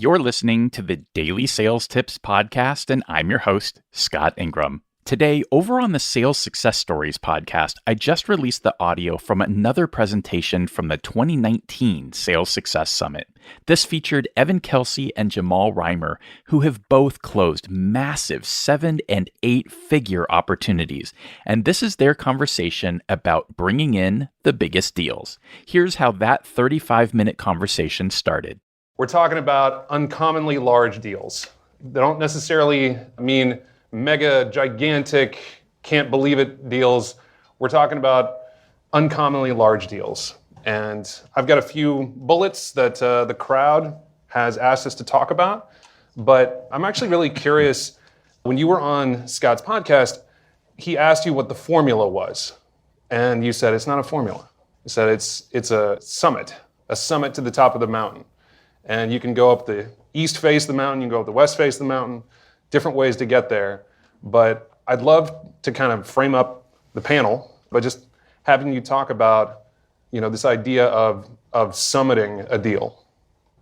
You're listening to the Daily Sales Tips podcast, and I'm your host, Scott Ingram. Today, over on the Sales Success Stories podcast, I just released the audio from another presentation from the 2019 Sales Success Summit. This featured Kelsay and Jamal Reimer, who have both closed massive 7- and 8-figure opportunities. And this is their conversation about bringing in the biggest deals. Here's how that 35-minute conversation started. We're talking about uncommonly large deals. They don't necessarily mean mega, gigantic, can't believe it deals. We're talking about uncommonly large deals. And I've got a few bullets that the crowd has asked us to talk about. But I'm actually really curious, when you were on Scott's podcast, he asked you what the formula was. And you said, it's not a formula. You said it's a summit to the top of the mountain. And you can go up the east face of the mountain, you can go up the west face of the mountain, different ways to get there. But I'd love to kind of frame up the panel by just having you talk about, this idea of summiting a deal.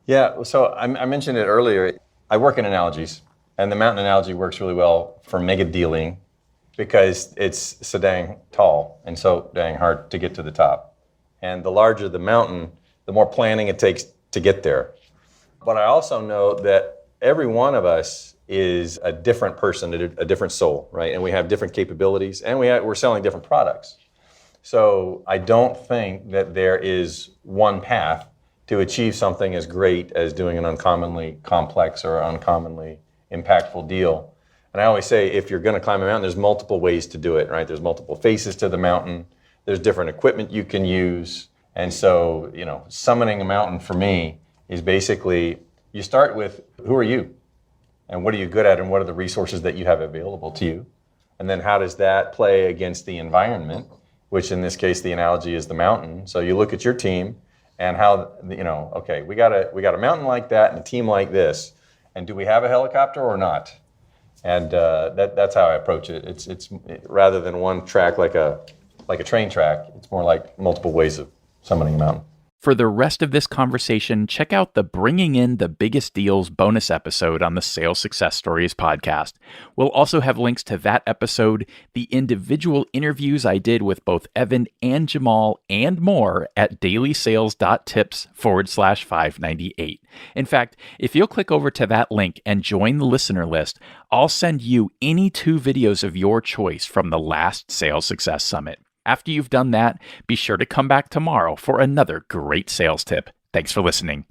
Yeah, so I mentioned it earlier. I work in analogies, and the mountain analogy works really well for mega dealing because it's so dang tall and so dang hard to get to the top. And the larger the mountain, the more planning it takes to get there. But I also know that every one of us is a different person, a different soul, right? And we have different capabilities, and we're selling different products. So I don't think that there is one path to achieve something as great as doing an uncommonly complex or uncommonly impactful deal. And I always say, if you're going to climb a mountain, there's multiple ways to do it, right? There's multiple faces to the mountain. There's different equipment you can use. And so, summiting a mountain for me is basically, you start with, who are you? And what are you good at, and what are the resources that you have available to you? And then how does that play against the environment, which in this case, the analogy is the mountain. So you look at your team and how, okay, we got a mountain like that and a team like this. And do we have a helicopter or not? And that's how I approach it. It's rather than one track like a train track, it's more like multiple ways of summiting a mountain. For the rest of this conversation, check out the Bringing In the Biggest Deals bonus episode on the Sales Success Stories podcast. We'll also have links to that episode, the individual interviews I did with both Evan and Jamal, and more at DailySales.Tips/598. In fact, if you'll click over to that link and join the listener list, I'll send you any 2 videos of your choice from the last Sales Success Summit. After you've done that, be sure to come back tomorrow for another great sales tip. Thanks for listening.